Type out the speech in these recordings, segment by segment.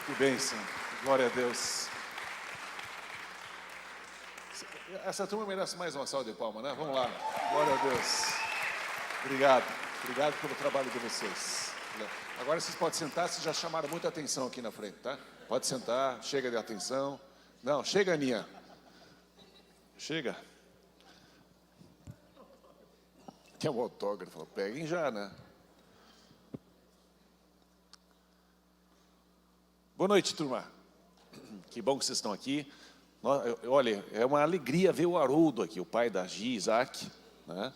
Que bênção, glória a Deus. Essa turma merece mais uma salva de palmas, né? Vamos lá, glória a Deus. Obrigado pelo trabalho de vocês. Agora vocês podem sentar, vocês já chamaram muita atenção aqui na frente, tá? Pode sentar, chega de atenção. Não, chega, Aninha. Chega. Tem um autógrafo, peguem já, né? Boa noite, turma. Que bom que vocês estão aqui. Olha, é uma alegria ver o Haroldo aqui, o pai da Gi, Isaac, né?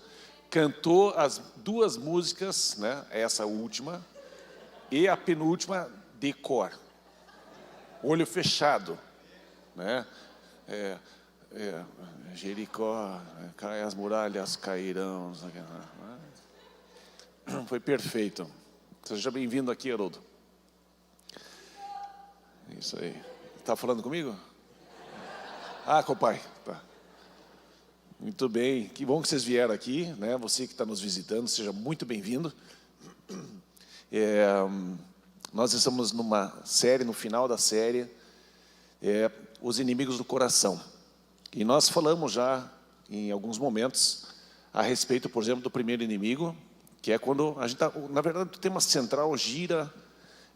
Cantou as duas músicas, né? Essa última e a penúltima de cor, olho fechado, né? Jericó, as muralhas cairão. Foi perfeito. Seja bem-vindo aqui, Haroldo. Isso aí. Está falando comigo? Ah, com o pai. Tá. Muito bem. Que bom que vocês vieram aqui, né? Você que está nos visitando, seja muito bem-vindo. Nós estamos numa série, no final da série, Os Inimigos do Coração. E nós falamos já, em alguns momentos, a respeito, por exemplo, do primeiro inimigo, que é quando a gente está... Na verdade, o tema central gira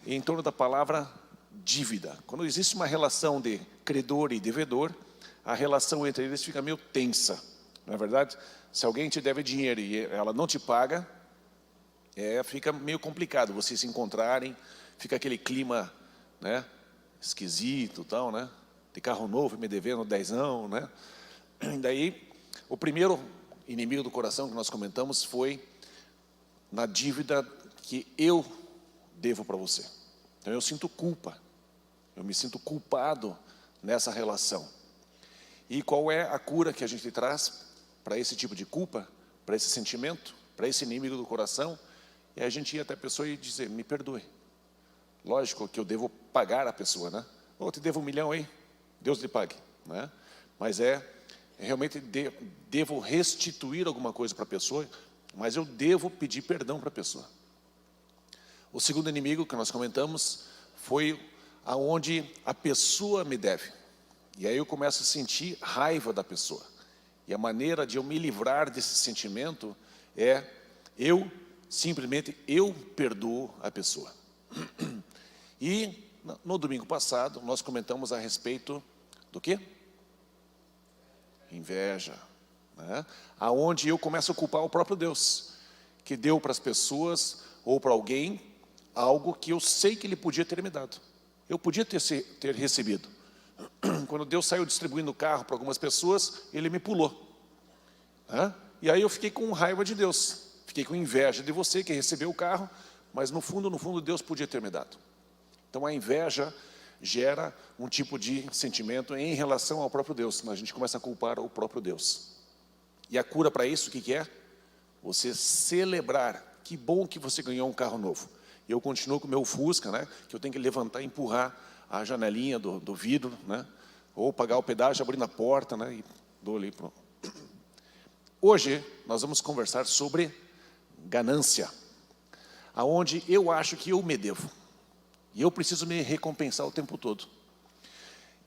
em torno da palavra dívida. Quando existe uma relação de credor e devedor, a relação entre eles fica meio tensa. Não é verdade? Se alguém te deve dinheiro e ela não te paga, fica meio complicado vocês se encontrarem, fica aquele clima, né, esquisito, tal, né? De carro novo, me devendo dezão, né? E daí, o primeiro inimigo do coração que nós comentamos foi na dívida que eu devo para você. Então eu sinto culpa, eu me sinto culpado nessa relação. E qual é a cura que a gente traz para esse tipo de culpa, para esse sentimento, para esse inimigo do coração? É a gente ir até a pessoa e dizer, me perdoe. Lógico que eu devo pagar a pessoa, né? Eu te devo 1 milhão aí, Deus lhe pague, né? Mas realmente devo restituir alguma coisa para a pessoa, mas eu devo pedir perdão para a pessoa. O segundo inimigo que nós comentamos foi aonde a pessoa me deve. E aí eu começo a sentir raiva da pessoa. E a maneira de eu me livrar desse sentimento é simplesmente eu perdoo a pessoa. E no domingo passado nós comentamos a respeito do quê? Inveja, né? Aonde eu começo a culpar o próprio Deus, que deu para as pessoas ou para alguém algo que eu sei que ele podia ter me dado. Eu podia ter recebido. Quando Deus saiu distribuindo o carro para algumas pessoas, ele me pulou, né? E aí eu fiquei com raiva de Deus, fiquei com inveja de você que recebeu o carro, mas no fundo Deus podia ter me dado. Então a inveja gera um tipo de sentimento em relação ao próprio Deus. A gente começa a culpar o próprio Deus. E a cura para isso, o que é? Você celebrar. Que bom que você ganhou um carro novo. Eu continuo com o meu Fusca, né? Que eu tenho que levantar e empurrar a janelinha do vidro, né? Ou pagar o pedágio abrindo a porta, né? E dou ali pro... Hoje nós vamos conversar sobre ganância, aonde eu acho que eu me devo. E eu preciso me recompensar o tempo todo.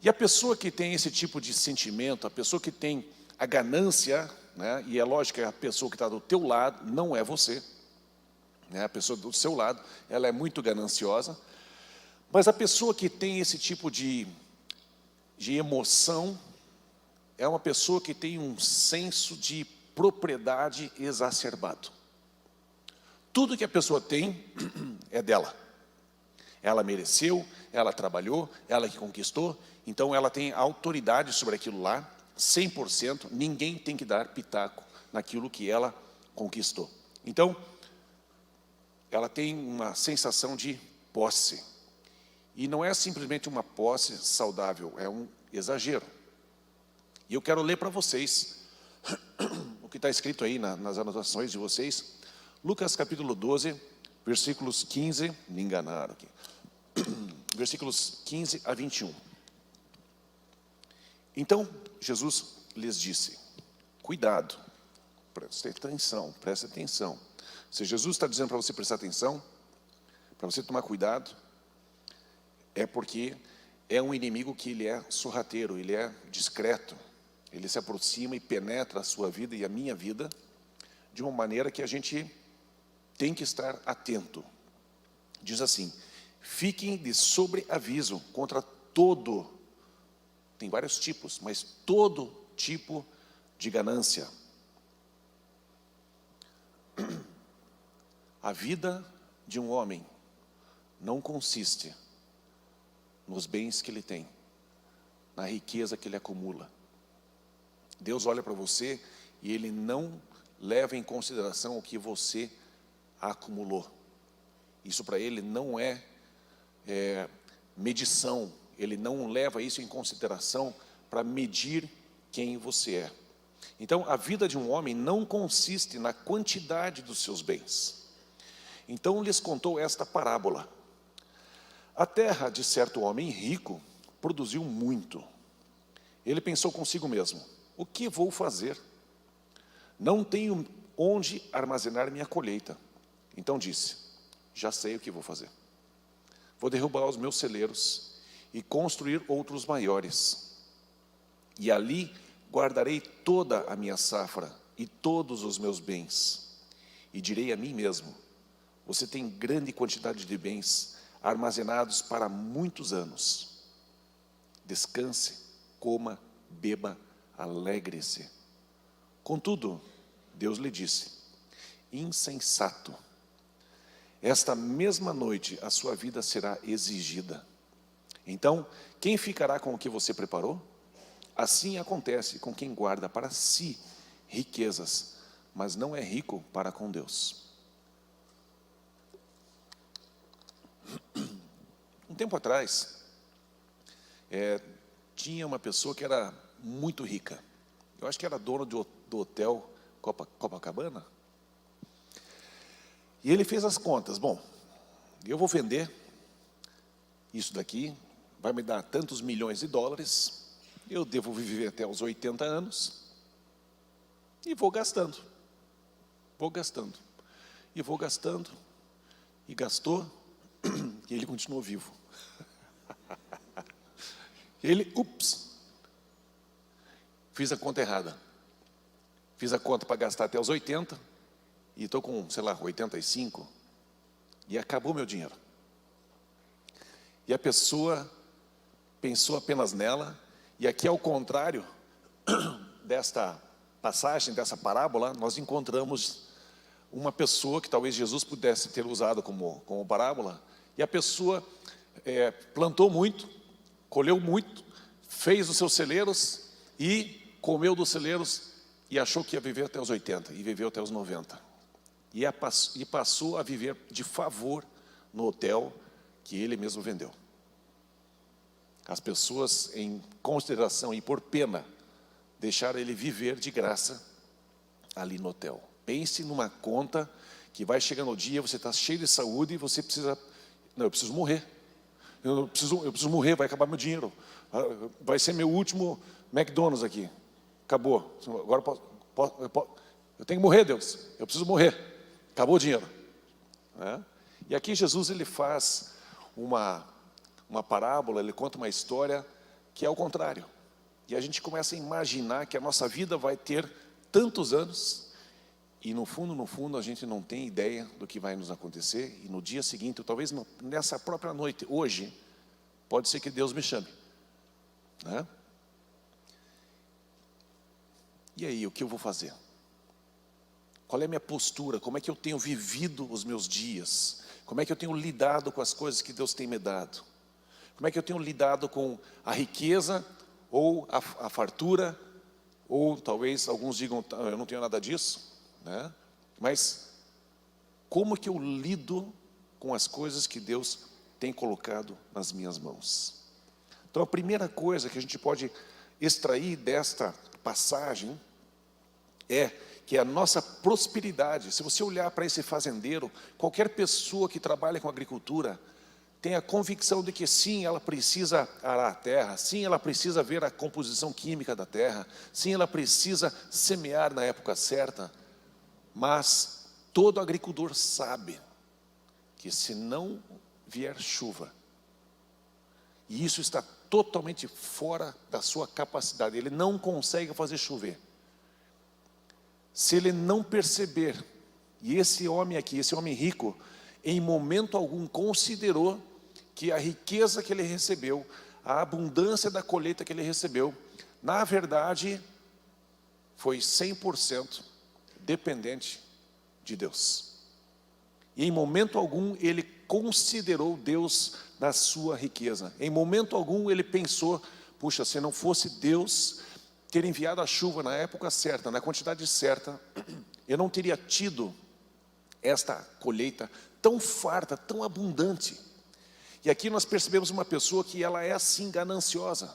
E a pessoa que tem esse tipo de sentimento, a pessoa que tem a ganância, né? E é lógico que a pessoa que está do teu lado não é você, né? A pessoa do seu lado, ela é muito gananciosa. Mas a pessoa que tem esse tipo de emoção é uma pessoa que tem um senso de propriedade exacerbado. Tudo que a pessoa tem é dela. Ela mereceu, ela trabalhou, ela que conquistou, então ela tem autoridade sobre aquilo lá, 100%, ninguém tem que dar pitaco naquilo que ela conquistou. Então, ela tem uma sensação de posse. E não é simplesmente uma posse saudável, é um exagero. E eu quero ler para vocês o que está escrito aí nas anotações de vocês. Lucas capítulo 12, versículos 15, me enganaram aqui. Versículos 15 a 21. Então, Jesus lhes disse, cuidado, preste atenção. Se Jesus está dizendo para você prestar atenção, para você tomar cuidado, é porque é um inimigo que ele é sorrateiro, ele é discreto, ele se aproxima e penetra a sua vida e a minha vida de uma maneira que a gente tem que estar atento. Diz assim: fiquem de sobreaviso contra todo, tem vários tipos, mas todo tipo de ganância. A vida de um homem não consiste nos bens que ele tem, na riqueza que ele acumula. Deus olha para você e Ele não leva em consideração o que você acumulou. Isso para Ele não é medição, Ele não leva isso em consideração para medir quem você é. Então, a vida de um homem não consiste na quantidade dos seus bens. Então, lhes contou esta parábola: a terra de certo homem rico produziu muito. Ele pensou consigo mesmo: o que vou fazer? Não tenho onde armazenar minha colheita. Então disse: já sei o que vou fazer. Vou derrubar os meus celeiros e construir outros maiores. E ali guardarei toda a minha safra e todos os meus bens. E direi a mim mesmo: você tem grande quantidade de bens armazenados para muitos anos. Descanse, coma, beba, alegre-se. Contudo, Deus lhe disse: insensato, esta mesma noite a sua vida será exigida. Então, quem ficará com o que você preparou? Assim acontece com quem guarda para si riquezas, mas não é rico para com Deus. Um tempo atrás, tinha uma pessoa que era muito rica. Eu acho que era dono do hotel Copacabana. E ele fez as contas: bom, eu vou vender isso daqui, vai me dar tantos milhões de dólares, eu devo viver até os 80 anos, e vou gastando, e gastou, e ele continuou vivo. Ele, fiz a conta errada. Fiz a conta para gastar até os 80, e estou com, sei lá, 85, e acabou meu dinheiro. E a pessoa pensou apenas nela, e aqui ao contrário desta passagem, dessa parábola, nós encontramos uma pessoa que talvez Jesus pudesse ter usado como parábola, e a pessoa plantou muito, colheu muito, fez os seus celeiros e comeu dos celeiros e achou que ia viver até os 80 e viveu até os 90. E passou a viver de favor no hotel que ele mesmo vendeu. As pessoas, em consideração e por pena, deixaram ele viver de graça ali no hotel. Pense numa conta que vai chegar no dia, você está cheio de saúde e você precisa... Não, eu preciso morrer. Eu preciso morrer, vai acabar meu dinheiro. Vai ser meu último McDonald's aqui. Acabou. Agora eu tenho que morrer, Deus. Eu preciso morrer. Acabou o dinheiro. E aqui Jesus ele faz uma parábola, ele conta uma história que é ao contrário. E a gente começa a imaginar que a nossa vida vai ter tantos anos e no fundo a gente não tem ideia do que vai nos acontecer, e no dia seguinte, ou talvez nessa própria noite, hoje, pode ser que Deus me chame. E aí, o que eu vou fazer? Qual é a minha postura? Como é que eu tenho vivido os meus dias? Como é que eu tenho lidado com as coisas que Deus tem me dado? Como é que eu tenho lidado com a riqueza ou a fartura? Ou talvez alguns digam: eu não tenho nada disso, mas como que eu lido com as coisas que Deus tem colocado nas minhas mãos? Então a primeira coisa que a gente pode extrair desta passagem é que a nossa prosperidade, se você olhar para esse fazendeiro, qualquer pessoa que trabalha com agricultura, tem a convicção de que sim, ela precisa arar a terra, sim, ela precisa ver a composição química da terra, sim, ela precisa semear na época certa, mas todo agricultor sabe que se não vier chuva, E isso está totalmente fora da sua capacidade. Ele não consegue fazer chover. Se ele não perceber, e esse homem aqui, esse homem rico, em momento algum considerou que a riqueza que ele recebeu, a abundância da colheita que ele recebeu, na verdade, foi 100% dependente de Deus. E em momento algum ele considerou Deus na sua riqueza. Em momento algum ele pensou, puxa, se não fosse Deus ter enviado a chuva na época certa, na quantidade certa, eu não teria tido esta colheita tão farta, tão abundante. E aqui nós percebemos uma pessoa que ela é assim gananciosa.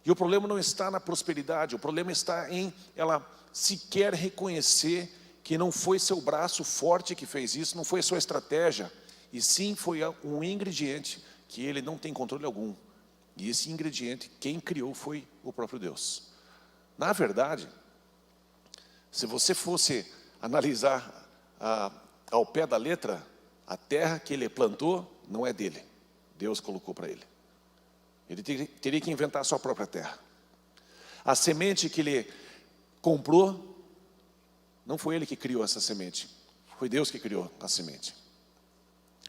E o problema não está na prosperidade, o problema está em ela sequer reconhecer que não foi seu braço forte que fez isso, não foi sua estratégia, e sim foi um ingrediente que ele não tem controle algum. E esse ingrediente, quem criou foi o próprio Deus. Na verdade, se você fosse analisar ao pé da letra, a terra que ele plantou não é dele, Deus colocou para ele. Ele teria que inventar a sua própria terra. A semente que ele comprou, não foi ele que criou essa semente, foi Deus que criou a semente.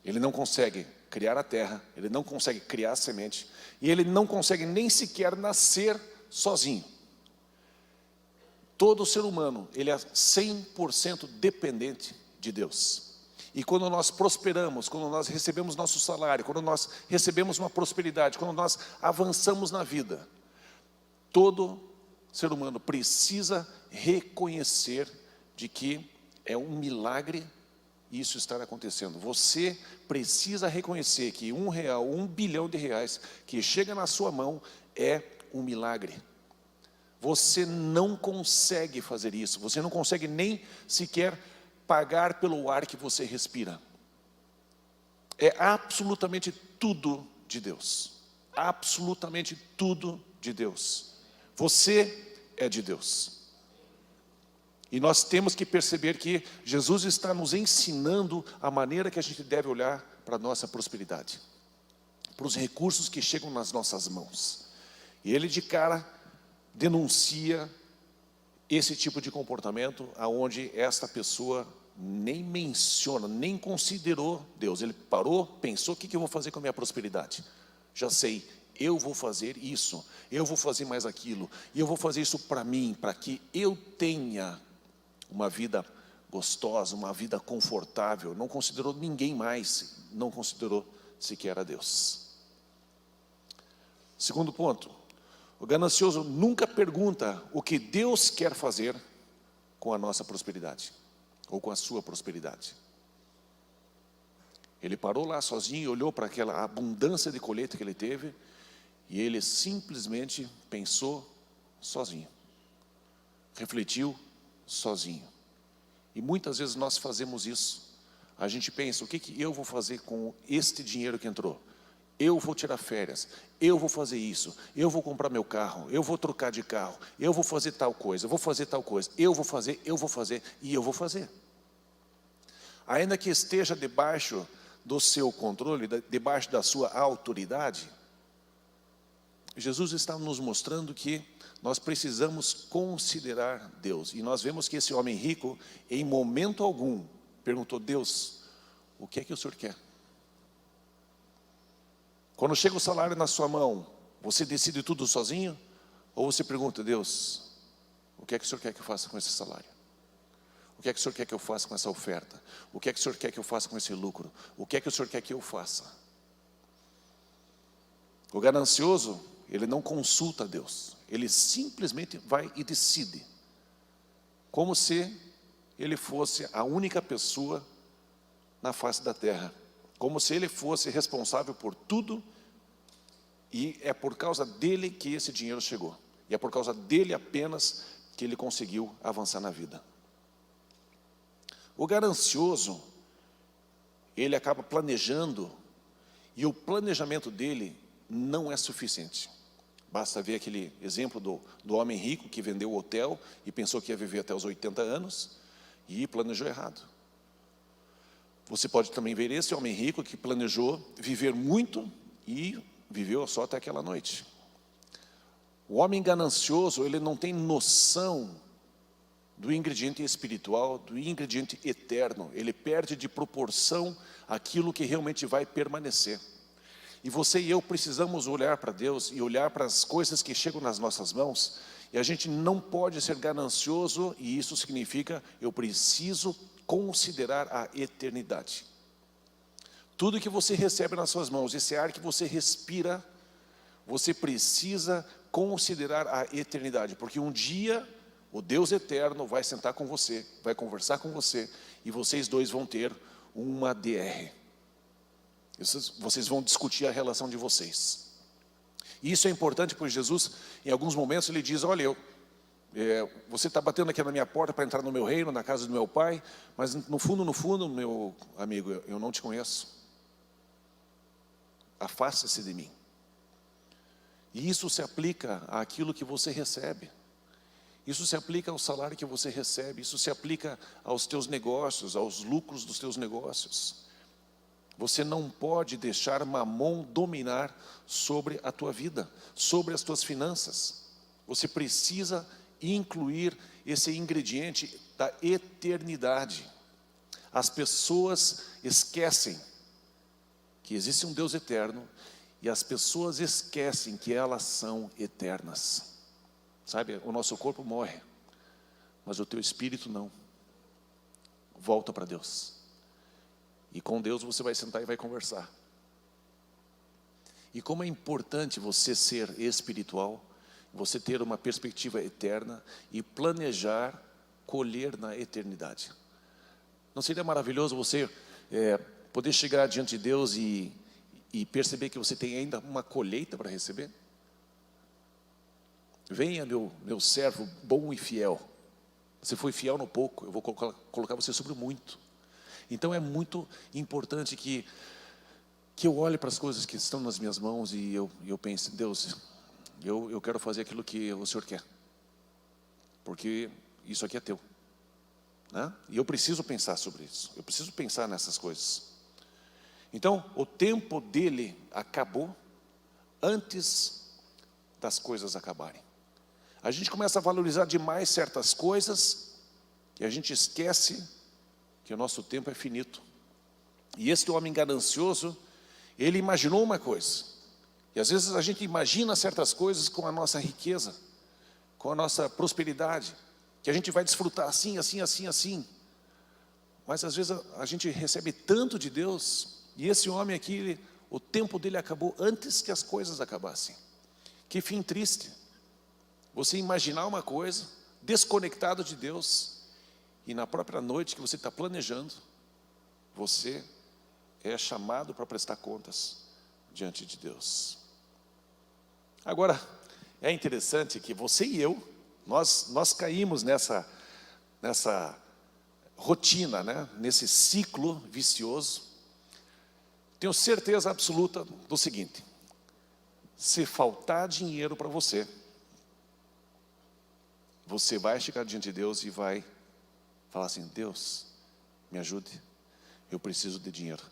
Ele não consegue criar a terra, ele não consegue criar a semente, e ele não consegue nem sequer nascer sozinho. Todo ser humano, ele é 100% dependente de Deus. E quando nós prosperamos, quando nós recebemos nosso salário, quando nós recebemos uma prosperidade, quando nós avançamos na vida, todo ser humano precisa reconhecer de que é um milagre isso estar acontecendo. Você precisa reconhecer que R$1, 1 bilhão de reais que chega na sua mão é um milagre. Você não consegue fazer isso, você não consegue nem sequer pagar pelo ar que você respira. É absolutamente tudo de Deus. Absolutamente tudo de Deus. Você é de Deus. E nós temos que perceber que Jesus está nos ensinando a maneira que a gente deve olhar para a nossa prosperidade, para os recursos que chegam nas nossas mãos. E ele de cara denuncia esse tipo de comportamento, aonde esta pessoa nem menciona, nem considerou Deus. Ele parou, pensou, o que eu vou fazer com a minha prosperidade? Já sei, eu vou fazer isso, eu vou fazer mais aquilo, e eu vou fazer isso para mim, para que eu tenha uma vida gostosa, uma vida confortável. Não considerou ninguém mais, não considerou sequer a Deus. Segundo ponto, o ganancioso nunca pergunta o que Deus quer fazer com a nossa prosperidade, ou com a sua prosperidade. Ele parou lá sozinho e olhou para aquela abundância de colheita que ele teve, e ele simplesmente pensou sozinho, refletiu sozinho. E muitas vezes nós fazemos isso. A gente pensa, o que eu vou fazer com este dinheiro que entrou? Eu vou tirar férias, eu vou fazer isso, eu vou comprar meu carro, eu vou trocar de carro, eu vou fazer tal coisa, eu vou fazer tal coisa, eu vou fazer e eu vou fazer. Ainda que esteja debaixo do seu controle, debaixo da sua autoridade, Jesus está nos mostrando que nós precisamos considerar Deus. E nós vemos que esse homem rico, em momento algum, perguntou, Deus, o que é que o Senhor quer? Quando chega o salário na sua mão, você decide tudo sozinho? Ou você pergunta, Deus, o que é que o Senhor quer que eu faça com esse salário? O que é que o Senhor quer que eu faça com essa oferta? O que é que o Senhor quer que eu faça com esse lucro? O que é que o Senhor quer que eu faça? O ganancioso, ele não consulta a Deus. Ele simplesmente vai e decide. Como se ele fosse a única pessoa na face da terra. Como se ele fosse responsável por tudo, e é por causa dele que esse dinheiro chegou. E é por causa dele apenas que ele conseguiu avançar na vida. O ganancioso, ele acaba planejando, e o planejamento dele não é suficiente. Basta ver aquele exemplo do homem rico que vendeu o hotel e pensou que ia viver até os 80 anos e planejou errado. Você pode também ver esse homem rico que planejou viver muito e viveu só até aquela noite. O homem ganancioso, ele não tem noção do ingrediente espiritual, do ingrediente eterno. Ele perde de proporção aquilo que realmente vai permanecer. E você e eu precisamos olhar para Deus e olhar para as coisas que chegam nas nossas mãos. E a gente não pode ser ganancioso, e isso significa, eu preciso considerar a eternidade. Tudo que você recebe nas suas mãos, esse ar que você respira, você precisa considerar a eternidade, porque um dia o Deus eterno vai sentar com você, vai conversar com você, e vocês dois vão ter uma DR. Vocês vão discutir a relação de vocês. E isso é importante, pois Jesus, em alguns momentos, ele diz, olha, você está batendo aqui na minha porta para entrar no meu reino, na casa do meu pai, mas no fundo, meu amigo, eu não te conheço. Afaste-se de mim. E isso se aplica àquilo que você recebe. Isso se aplica ao salário que você recebe. Isso se aplica aos teus negócios, aos lucros dos teus negócios. Você não pode deixar Mamon dominar sobre a tua vida, sobre as tuas finanças. Você precisa incluir esse ingrediente da eternidade. As pessoas esquecem que existe um Deus eterno, e as pessoas esquecem que elas são eternas. Sabe, o nosso corpo morre, mas o teu espírito não. Volta para Deus. E com Deus você vai sentar e vai conversar. E como é importante você ser espiritual, você ter uma perspectiva eterna e planejar colher na eternidade. Não seria maravilhoso você poder chegar diante de Deus e perceber que você tem ainda uma colheita para receber? Venha, meu servo bom e fiel. Você foi fiel no pouco, eu vou colocar você sobre o muito. Então é muito importante que eu olhe para as coisas que estão nas minhas mãos e eu pense, Deus, eu quero fazer aquilo que o Senhor quer, porque isso aqui é teu, né? E eu preciso pensar sobre isso, eu preciso pensar nessas coisas. Então, o tempo dele acabou antes das coisas acabarem. A gente começa a valorizar demais certas coisas e a gente esquece que o nosso tempo é finito. E esse homem ganancioso, ele imaginou uma coisa. E às vezes a gente imagina certas coisas com a nossa riqueza, com a nossa prosperidade, que a gente vai desfrutar assim, assim, assim, assim. Mas às vezes a gente recebe tanto de Deus, e esse homem aqui, o tempo dele acabou antes que as coisas acabassem. Que fim triste. Você imaginar uma coisa, desconectado de Deus, e na própria noite que você está planejando, você é chamado para prestar contas diante de Deus. Agora, é interessante que você e eu, nós caímos nessa rotina, né? Nesse ciclo vicioso. Tenho certeza absoluta do seguinte: se faltar dinheiro para você, você vai chegar diante de Deus e vai falar assim, Deus, me ajude, eu preciso de dinheiro.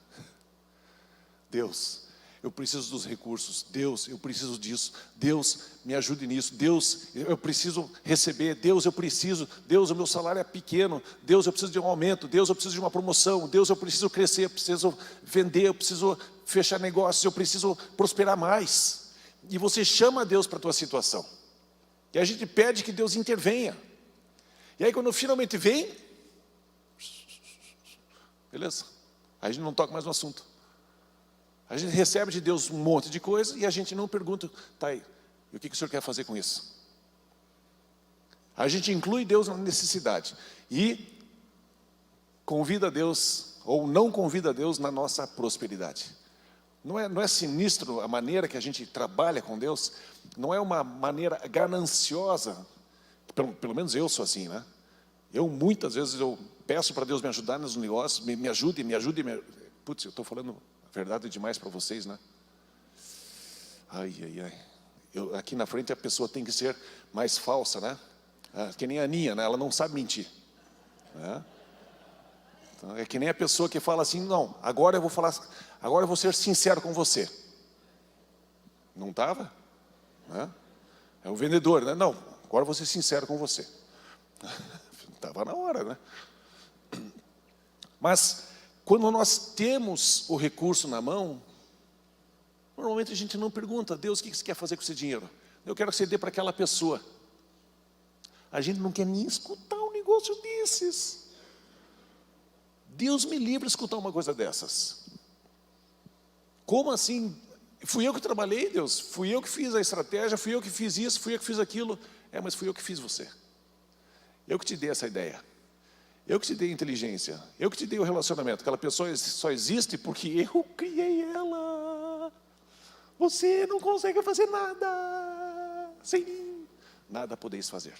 Deus, eu preciso dos recursos. Deus, eu preciso disso. Deus, me ajude nisso. Deus, eu preciso receber. Deus, eu preciso. Deus, o meu salário é pequeno. Deus, eu preciso de um aumento. Deus, eu preciso de uma promoção. Deus, eu preciso crescer, eu preciso vender, eu preciso fechar negócios, eu preciso prosperar mais. E você chama Deus para a tua situação. E a gente pede que Deus intervenha. E aí quando finalmente vem, beleza, a gente não toca mais no assunto. A gente recebe de Deus um monte de coisa e a gente não pergunta, tá aí, e o que o Senhor quer fazer com isso? A gente inclui Deus na necessidade e convida Deus, ou não convida Deus na nossa prosperidade. Não é sinistro a maneira que a gente trabalha com Deus? Não é uma maneira gananciosa? Pelo menos eu sou assim, né? Eu muitas vezes eu peço para Deus me ajudar nos negócios, me ajude. Putz, eu estou falando a verdade demais para vocês, né? Ai. Aqui na frente a pessoa tem que ser mais falsa, né? Que nem a Aninha, né? Ela não sabe mentir, né? Então, é que nem a pessoa que fala assim, não, agora eu vou ser sincero com você. Não estava? Né? É o vendedor, né? Não, agora vou ser sincero com você. Estava na hora, né? Mas, quando nós temos o recurso na mão, normalmente a gente não pergunta: Deus, o que você quer fazer com esse dinheiro? Eu quero que você dê para aquela pessoa. A gente não quer nem escutar um negócio desses. Deus me livre de escutar uma coisa dessas. Como assim? Fui eu que trabalhei, Deus? Fui eu que fiz a estratégia, fui eu que fiz isso, fui eu que fiz aquilo. Mas fui eu que fiz você. Eu que te dei essa ideia. Eu que te dei a inteligência. Eu que te dei o relacionamento. Aquela pessoa só existe porque eu criei ela. Você não consegue fazer nada sem mim. Nada podeis fazer.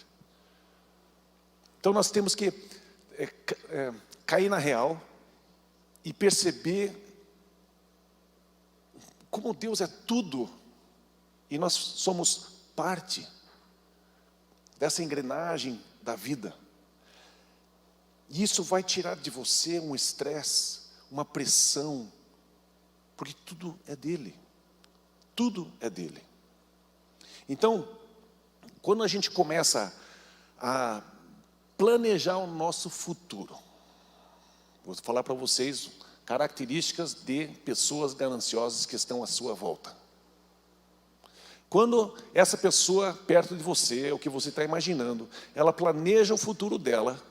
Então nós temos que cair na real e perceber como Deus é tudo e nós somos parte dessa engrenagem da vida. E isso vai tirar de você um estresse, uma pressão, porque tudo é dele. Tudo é dele. Então, quando a gente começa a planejar o nosso futuro, vou falar para vocês características de pessoas gananciosas que estão à sua volta. Quando essa pessoa perto de você, o que você está imaginando, ela planeja o futuro dela,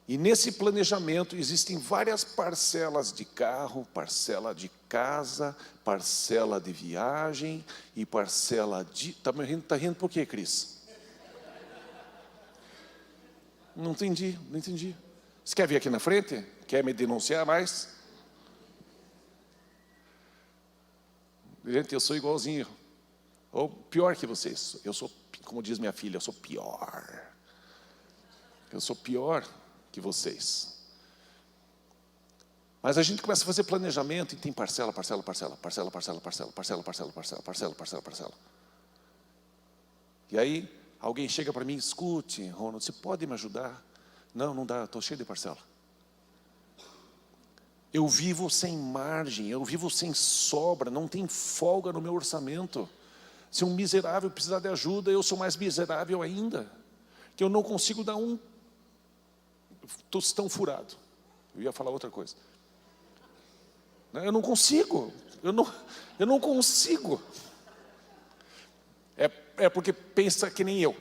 e nesse planejamento existem várias parcelas de carro, parcela de casa, parcela de viagem e parcela de... Está rindo por quê, Cris? Não entendi. Você quer vir aqui na frente? Quer me denunciar mais? Gente, eu sou igualzinho. Ou pior que vocês. Eu sou, como diz minha filha, eu sou pior. Eu sou pior que vocês. Mas a gente começa a fazer planejamento e tem parcela. E aí, alguém chega para mim: escute, Ronald, você pode me ajudar? Não dá, estou cheio de parcela. Eu vivo sem margem, eu vivo sem sobra, não tem folga no meu orçamento. Se um miserável precisar de ajuda, eu sou mais miserável ainda, que eu não consigo dar um tostão furado. Eu ia falar outra coisa. Eu não consigo, eu não consigo. É porque pensa que nem eu.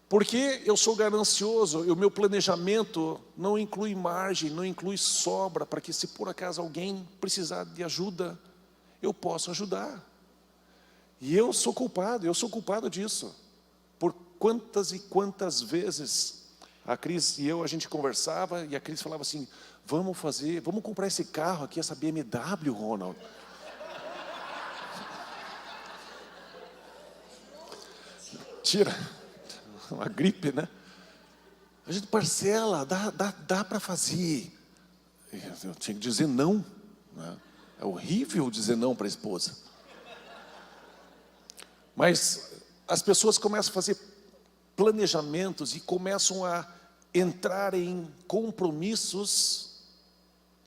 Porque eu sou ganancioso, e o meu planejamento não inclui margem, não inclui sobra, para que se por acaso alguém precisar de ajuda, eu possa ajudar. E eu sou culpado disso. Por quantas e quantas vezes a Cris e eu, a gente conversava, e a Cris falava assim: vamos comprar esse carro aqui, essa BMW, Ronald. Tira uma gripe, né? A gente parcela, dá para fazer. Eu tinha que dizer não, né? É horrível dizer não para a esposa. Mas as pessoas começam a fazer planejamentos e começam a entrar em compromissos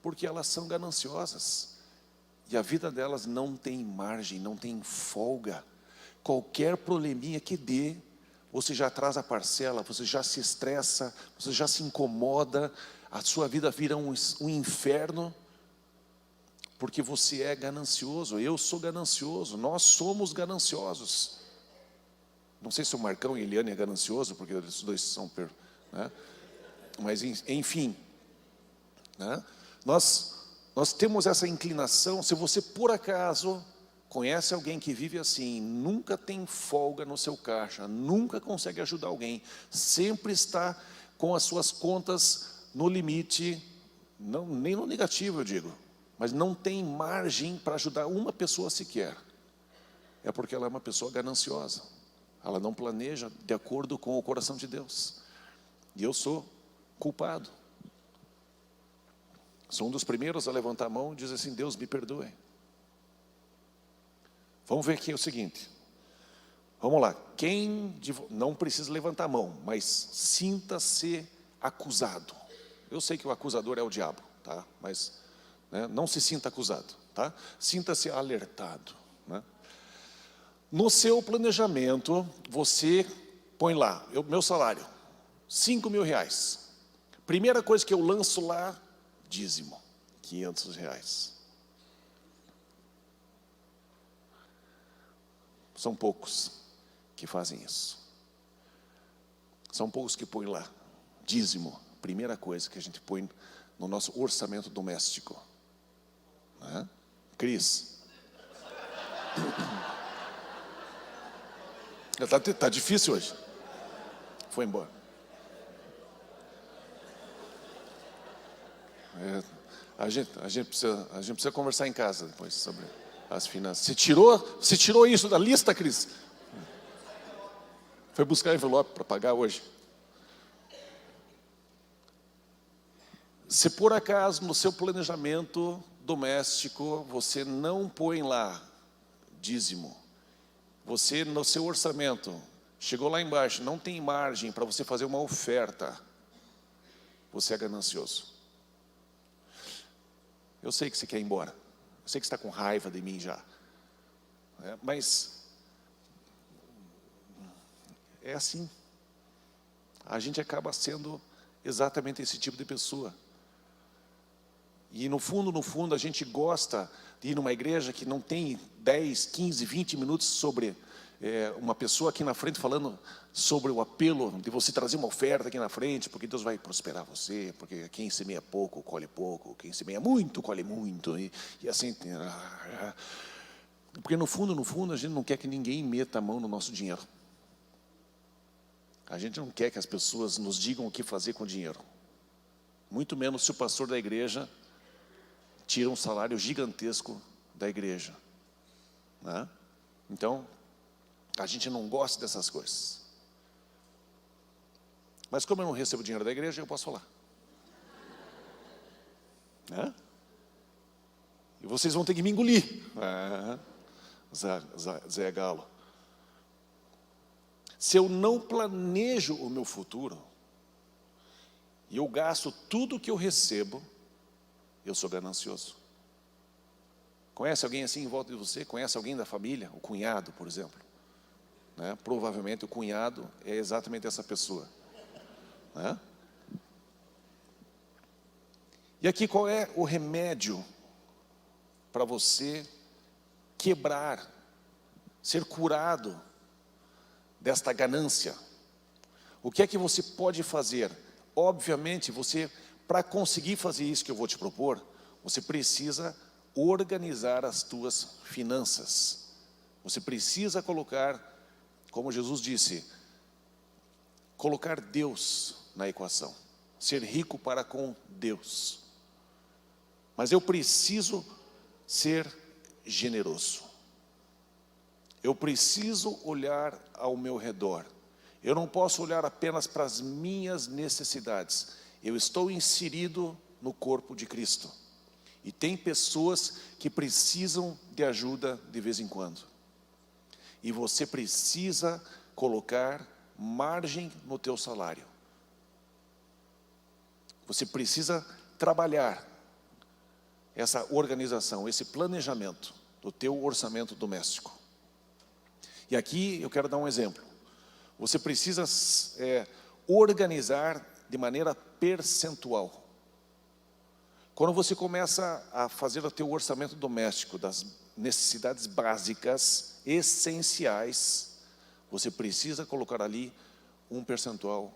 porque elas são gananciosas. E a vida delas não tem margem, não tem folga. Qualquer probleminha que dê, você já traz a parcela, você já se estressa, você já se incomoda, a sua vida vira um inferno, porque você é ganancioso. Eu sou ganancioso, nós somos gananciosos. Não sei se o Marcão e a Eliane é ganancioso, porque os dois são... né? Mas, enfim, né? Nós temos essa inclinação. Se você, por acaso, conhece alguém que vive assim, nunca tem folga no seu caixa, nunca consegue ajudar alguém, sempre está com as suas contas no limite, não, nem no negativo eu digo, mas não tem margem para ajudar uma pessoa sequer, é porque ela é uma pessoa gananciosa, ela não planeja de acordo com o coração de Deus. E eu sou culpado. Sou um dos primeiros a levantar a mão e dizer assim: Deus me perdoe. Vamos ver aqui o seguinte. Vamos lá. Quem não precisa levantar a mão, mas sinta-se acusado. Eu sei que o acusador é o diabo, tá? Mas né? Não se sinta acusado, tá? Sinta-se alertado, né? No seu planejamento, você põe lá, meu salário, R$ 5.000. Primeira coisa que eu lanço lá, dízimo, R$ 500. São poucos que fazem isso. São poucos que põem lá, dízimo, primeira coisa que a gente põe no nosso orçamento doméstico, né? Cris. Tá difícil hoje. Foi embora. A gente precisa conversar em casa depois sobre as finanças. Você tirou isso da lista, Cris? Foi buscar envelope para pagar hoje. Se por acaso no seu planejamento doméstico você não põe lá dízimo, você no seu orçamento chegou lá embaixo, não tem margem para você fazer uma oferta, você é ganancioso. Eu sei que você quer ir embora, eu sei que você está com raiva de mim já, mas é assim. A gente acaba sendo exatamente esse tipo de pessoa. E no fundo, a gente gosta de ir numa igreja que não tem 10, 15, 20 minutos sobre uma pessoa aqui na frente falando sobre o apelo de você trazer uma oferta aqui na frente, porque Deus vai prosperar você, porque quem semeia pouco, colhe pouco, quem semeia muito, colhe muito, e assim. Porque no fundo, a gente não quer que ninguém meta a mão no nosso dinheiro. A gente não quer que as pessoas nos digam o que fazer com o dinheiro. Muito menos se o pastor da igreja tira um salário gigantesco da igreja, né? Então, a gente não gosta dessas coisas. Mas como eu não recebo dinheiro da igreja, eu posso falar, né? E vocês vão ter que me engolir, Zé Galo. Se eu não planejo o meu futuro, e eu gasto tudo que eu recebo, eu sou ganancioso. Conhece alguém assim em volta de você? Conhece alguém da família? O cunhado, por exemplo, né? Provavelmente o cunhado é exatamente essa pessoa, né? E aqui qual é o remédio para você quebrar, ser curado desta ganância? O que é que você pode fazer? Obviamente, para conseguir fazer isso que eu vou te propor, você precisa organizar as tuas finanças. Você precisa colocar, como Jesus disse, colocar Deus na equação. Ser rico para com Deus. Mas eu preciso ser generoso. Eu preciso olhar ao meu redor. Eu não posso olhar apenas para as minhas necessidades. Eu estou inserido no corpo de Cristo. E tem pessoas que precisam de ajuda de vez em quando. E você precisa colocar margem no teu salário. Você precisa trabalhar essa organização, esse planejamento do teu orçamento doméstico. E aqui eu quero dar um exemplo. Você precisa organizar de maneira percentual. Quando você começa a fazer o teu orçamento doméstico das necessidades básicas, essenciais, você precisa colocar ali um percentual,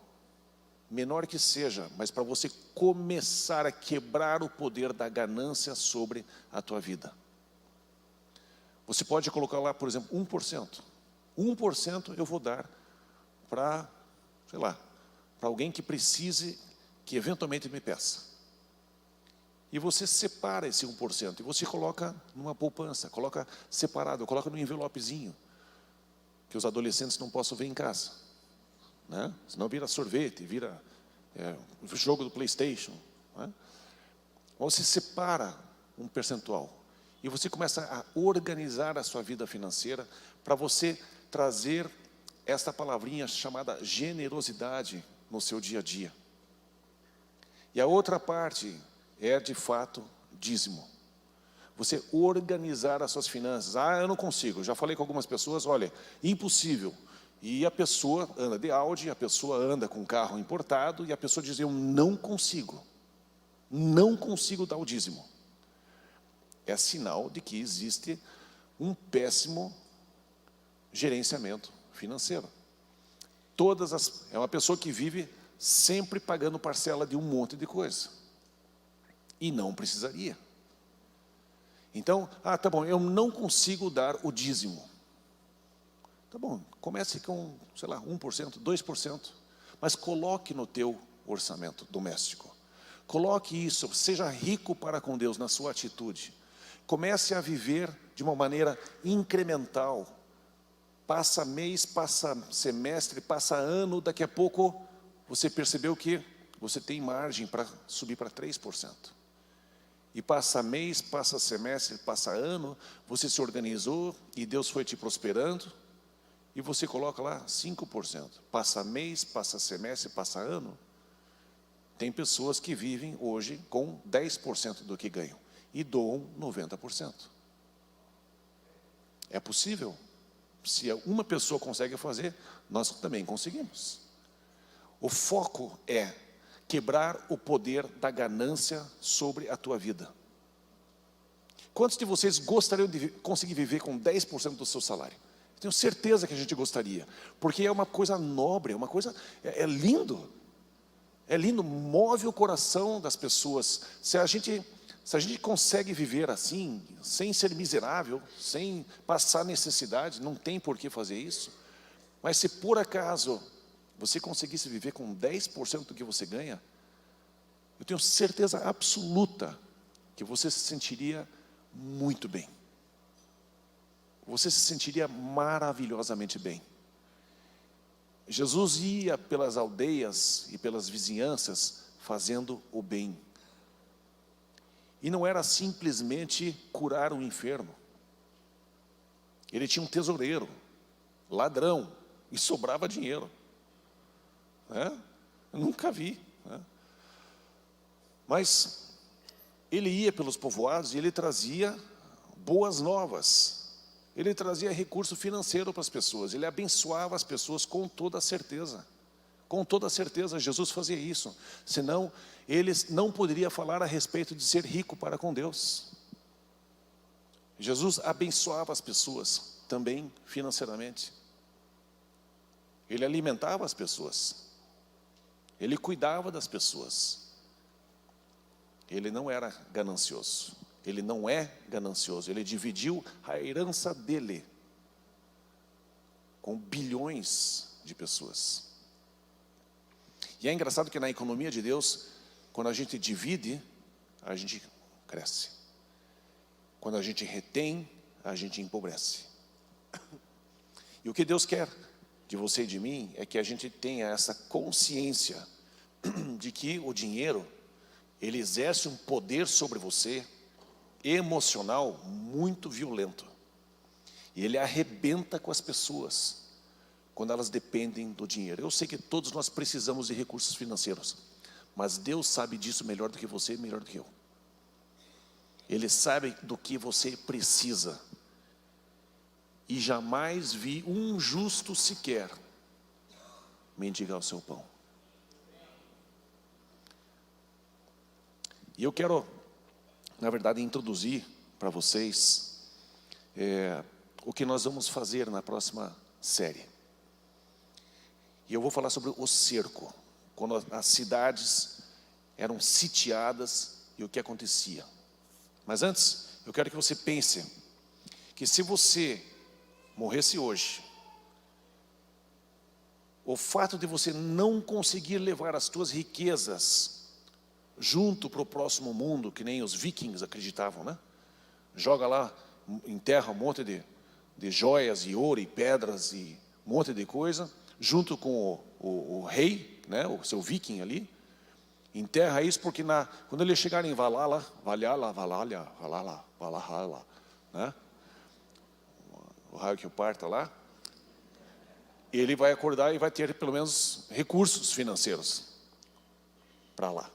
menor que seja, mas para você começar a quebrar o poder da ganância sobre a tua vida. Você pode colocar lá, por exemplo, 1%. 1% eu vou dar para, sei lá, para alguém que precise, que eventualmente me peça. E você separa esse 1%, e você coloca numa poupança, coloca separado, coloca num envelopezinho, que os adolescentes não possam ver em casa, né? Senão vira sorvete, vira o jogo do PlayStation, né? Você separa um percentual, e você começa a organizar a sua vida financeira, para você trazer esta palavrinha chamada generosidade no seu dia a dia. E a outra parte é, de fato, dízimo. Você organizar as suas finanças. Ah, eu não consigo. Já falei com algumas pessoas, olha, impossível. E a pessoa anda de Audi, a pessoa anda com carro importado, e a pessoa diz, eu não consigo dar o dízimo. É sinal de que existe um péssimo gerenciamento financeiro. É uma pessoa que vive sempre pagando parcela de um monte de coisa. E não precisaria. Então, tá bom, eu não consigo dar o dízimo. Tá bom, comece com, 1%, 2%, mas coloque no teu orçamento doméstico. Coloque isso, seja rico para com Deus na sua atitude. Comece a viver de uma maneira incremental. Passa mês, passa semestre, passa ano, daqui a pouco você percebeu que você tem margem para subir para 3%. E passa mês, passa semestre, passa ano, você se organizou e Deus foi te prosperando, e você coloca lá 5%. Passa mês, passa semestre, passa ano. Tem pessoas que vivem hoje com 10% do que ganham e doam 90%. É possível. Se uma pessoa consegue fazer, nós também conseguimos. O foco é quebrar o poder da ganância sobre a tua vida. Quantos de vocês gostariam de conseguir viver com 10% do seu salário? Tenho certeza que a gente gostaria, porque é uma coisa nobre, é uma coisa, é lindo. É lindo, move o coração das pessoas. Se a gente consegue viver assim, sem ser miserável, sem passar necessidade, não tem por que fazer isso. Mas se por acaso você conseguisse viver com 10% do que você ganha, eu tenho certeza absoluta que você se sentiria muito bem. Você se sentiria maravilhosamente bem. Jesus ia pelas aldeias e pelas vizinhanças fazendo o bem. E não era simplesmente curar o enfermo. Ele tinha um tesoureiro, ladrão, e sobrava dinheiro. Eu nunca vi. Mas ele ia pelos povoados e ele trazia boas novas. Ele trazia recurso financeiro para as pessoas. Ele abençoava as pessoas com toda certeza. Com toda certeza, Jesus fazia isso. Senão, ele não poderia falar a respeito de ser rico para com Deus. Jesus abençoava as pessoas, também financeiramente. Ele alimentava as pessoas. Ele cuidava das pessoas. Ele não era ganancioso. Ele não é ganancioso. Ele dividiu a herança dele com bilhões de pessoas. E é engraçado que na economia de Deus, quando a gente divide, a gente cresce. Quando a gente retém, a gente empobrece. E o que Deus quer de você e de mim é que a gente tenha essa consciência de que o dinheiro, ele exerce um poder sobre você emocional muito violento. E ele arrebenta com as pessoas quando elas dependem do dinheiro. Eu sei que todos nós precisamos de recursos financeiros, mas Deus sabe disso melhor do que você, melhor do que eu. Ele sabe do que você precisa. E jamais vi um justo sequer mendigar o seu pão. E eu quero, na verdade, introduzir para vocês o que nós vamos fazer na próxima série. E eu vou falar sobre o cerco, quando as cidades eram sitiadas e o que acontecia. Mas antes, eu quero que você pense que se você morresse hoje, o fato de você não conseguir levar as suas riquezas junto para o próximo mundo, que nem os vikings acreditavam, né? Joga lá, enterra um monte de joias e ouro e pedras e um monte de coisa, junto com o rei, né? O seu viking ali, enterra isso porque quando eles chegarem em Valhalla, né? O raio que o parta lá, ele vai acordar e vai ter pelo menos recursos financeiros para lá.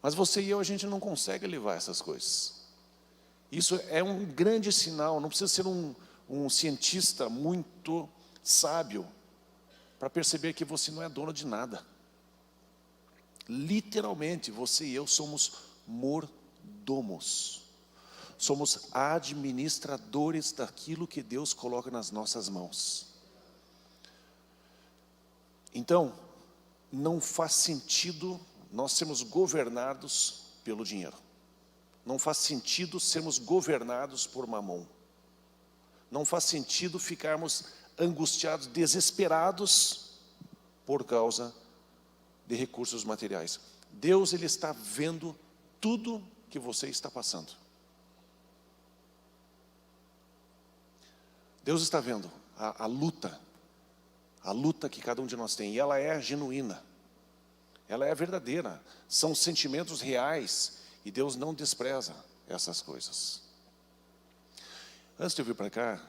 Mas você e eu, a gente não consegue levar essas coisas. Isso é um grande sinal. Não precisa ser um cientista muito sábio para perceber que você não é dono de nada. Literalmente, você e eu somos mordomos. Somos administradores daquilo que Deus coloca nas nossas mãos. Então, não faz sentido nós sermos governados pelo dinheiro. Não faz sentido sermos governados por mamon. Não faz sentido ficarmos angustiados, desesperados por causa de recursos materiais. Deus, Ele está vendo tudo que você está passando. Deus está vendo a luta que cada um de nós tem, e ela é genuína, ela é verdadeira, são sentimentos reais, e Deus não despreza essas coisas. Antes de eu vir para cá,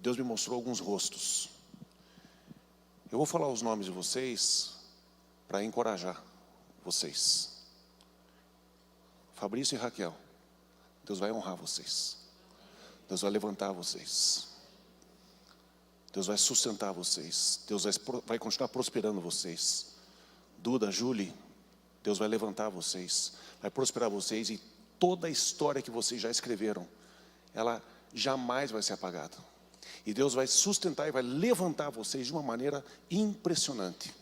Deus me mostrou alguns rostos. Eu vou falar os nomes de vocês para encorajar vocês. Fabrício e Raquel, Deus vai honrar vocês. Deus vai levantar vocês. Deus vai sustentar vocês. Deus vai continuar prosperando vocês. Duda, Julie, Deus vai levantar vocês. Vai prosperar vocês, e toda a história que vocês já escreveram, ela jamais vai ser apagada. E Deus vai sustentar e vai levantar vocês de uma maneira impressionante.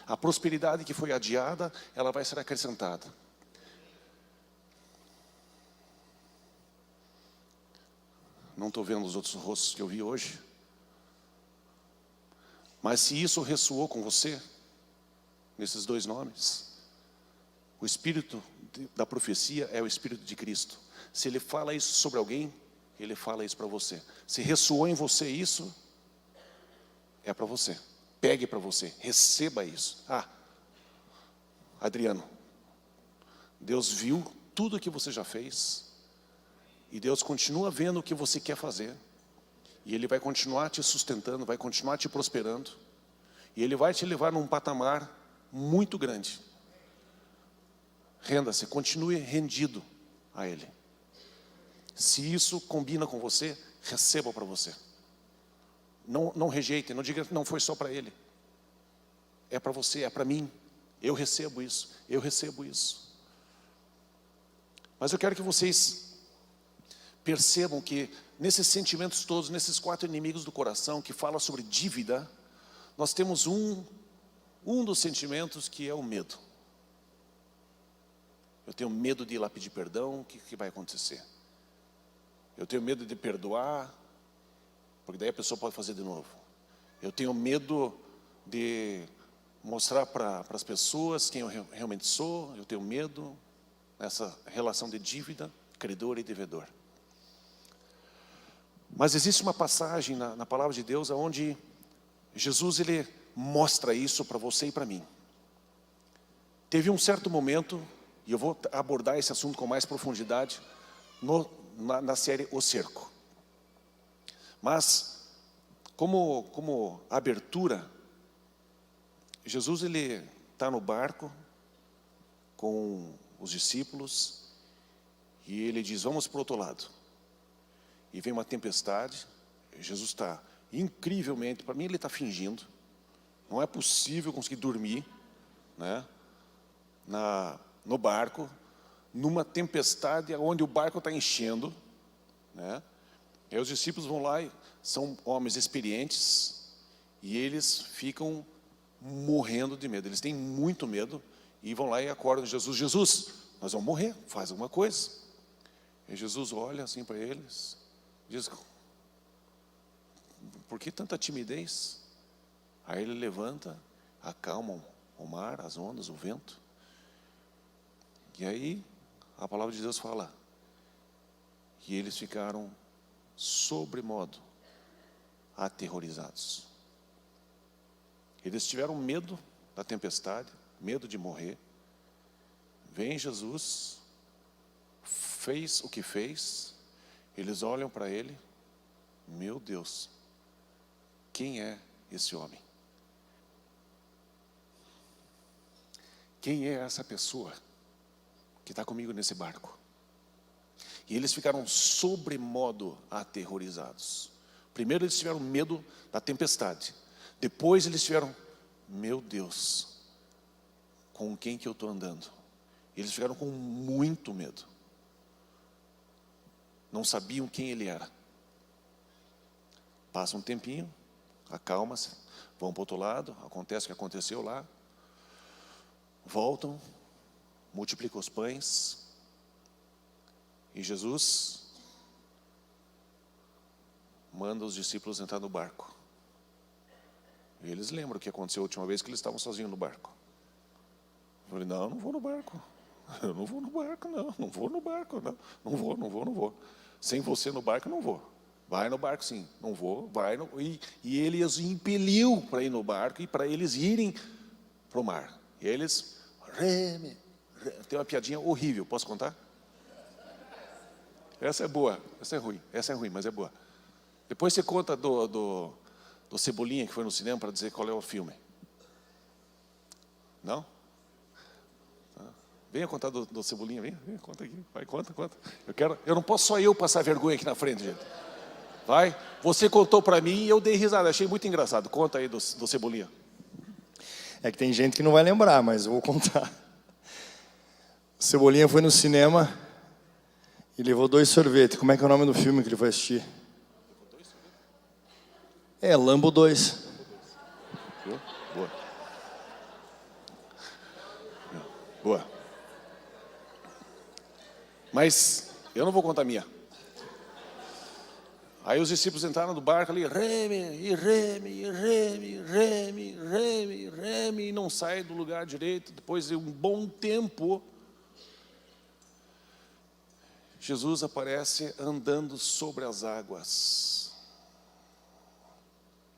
A prosperidade que foi adiada, ela vai ser acrescentada. Não estou vendo os outros rostos que eu vi hoje. Mas se isso ressoou com você, nesses dois nomes, o espírito da profecia é o Espírito de Cristo. Se Ele fala isso sobre alguém, Ele fala isso para você. Se ressoou em você isso, é para você. Pegue para você, receba isso. Adriano, Deus viu tudo o que você já fez, e Deus continua vendo o que você quer fazer, e Ele vai continuar te sustentando, vai continuar te prosperando, e Ele vai te levar num patamar muito grande. Renda-se, continue rendido a Ele. Se isso combina com você, receba para você. Não rejeite, não diga que não foi só para ele. É para você, é para mim. Eu recebo isso, eu recebo isso. Mas eu quero que vocês percebam que nesses sentimentos todos, nesses 4 inimigos do coração que fala sobre dívida, nós temos um dos sentimentos que é o medo. Eu tenho medo de ir lá pedir perdão, o que vai acontecer? Eu tenho medo de perdoar, porque daí a pessoa pode fazer de novo. Eu tenho medo de mostrar para as pessoas quem eu realmente sou. Eu tenho medo nessa relação de dívida, credor e devedor. Mas existe uma passagem na palavra de Deus onde Jesus, Ele mostra isso para você e para mim. Teve um certo momento, e eu vou abordar esse assunto com mais profundidade na série O Cerco. Mas, como abertura, Jesus, Ele está no barco com os discípulos, e Ele diz, vamos para o outro lado. E vem uma tempestade, Jesus está incrivelmente, para mim Ele está fingindo, não é possível conseguir dormir, né, no barco, numa tempestade onde o barco está enchendo, né? E aí os discípulos vão lá, e são homens experientes, e eles ficam morrendo de medo. Eles têm muito medo, e vão lá e acordam Jesus. Jesus, nós vamos morrer, faz alguma coisa. E Jesus olha assim para eles, diz, por que tanta timidez? Aí ele levanta, acalma o mar, as ondas, o vento. E aí a palavra de Deus fala que eles ficaram sobremodo aterrorizados. Eles tiveram medo da tempestade, medo de morrer. Vem Jesus, fez o que fez, eles olham para ele, meu Deus, quem é esse homem? Quem é essa pessoa que está comigo nesse barco. E eles ficaram sobremodo aterrorizados. Primeiro eles tiveram medo da tempestade. Depois eles tiveram, meu Deus, com quem que eu estou andando? Eles ficaram com muito medo. Não sabiam quem ele era. Passa um tempinho, acalma-se, vão para o outro lado, acontece o que aconteceu lá. Voltam, multiplicam os pães. E Jesus manda os discípulos entrar no barco. E eles lembram o que aconteceu a última vez que eles estavam sozinhos no barco. Eu falei, não vou no barco. Eu não vou no barco, não vou no barco, não vou. Sem você no barco, não vou. Vai no barco, sim. Não vou, vai. E ele os impeliu para ir no barco e para eles irem para o mar. E eles, reme. Tem uma piadinha horrível, posso contar? Essa é boa, essa é ruim, mas é boa. Depois você conta do Cebolinha que foi no cinema para dizer qual é o filme. Não? Venha contar do Cebolinha, venha, conta aqui. Vai, conta. Eu não posso só eu passar vergonha aqui na frente, gente. Vai, você contou para mim e eu dei risada, achei muito engraçado. Conta aí do Cebolinha. É que tem gente que não vai lembrar, mas eu vou contar. O Cebolinha foi no cinema e levou 2 sorvetes. Como é que é o nome do filme que ele foi assistir? É, Lambo 2. Boa. Mas eu não vou contar a minha. Aí os discípulos entraram no barco ali, reme, e não sai do lugar direito. Depois de um bom tempo, Jesus aparece andando sobre as águas.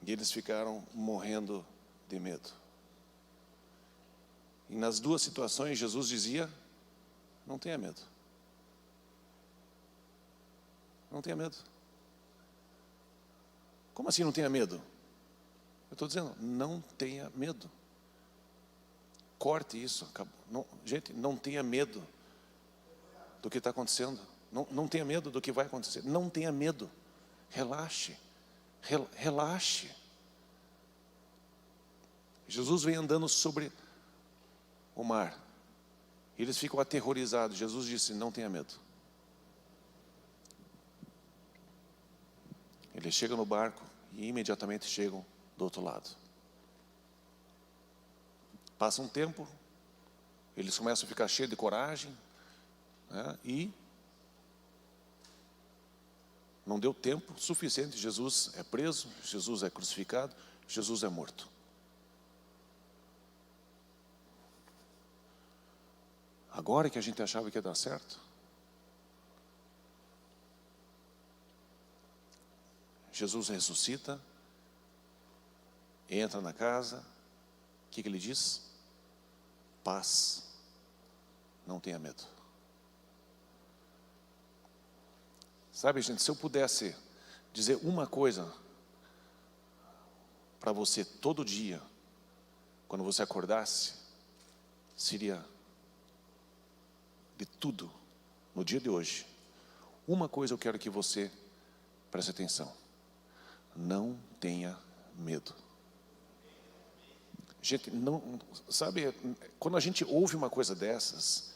E eles ficaram morrendo de medo. E nas duas situações, Jesus dizia, não tenha medo. Não tenha medo. Como assim não tenha medo? Eu estou dizendo, não tenha medo. Corte isso. Não, gente, não tenha medo do que está acontecendo. Não tenha medo do que vai acontecer. Não tenha medo. Relaxe. Relaxe. Jesus vem andando sobre o mar. Eles ficam aterrorizados. Jesus disse, não tenha medo. Eles chegam no barco e imediatamente chegam do outro lado. Passa um tempo, eles começam a ficar cheios de coragem, né, e não deu tempo suficiente. Jesus é preso, Jesus é crucificado, Jesus é morto. Agora que a gente achava que ia dar certo, Jesus ressuscita, entra na casa, o que ele diz? Paz, não tenha medo. Sabe, gente, se eu pudesse dizer uma coisa para você todo dia, quando você acordasse, seria de tudo, no dia de hoje, uma coisa eu quero que você preste atenção. Não tenha medo. Gente, sabe, quando a gente ouve uma coisa dessas,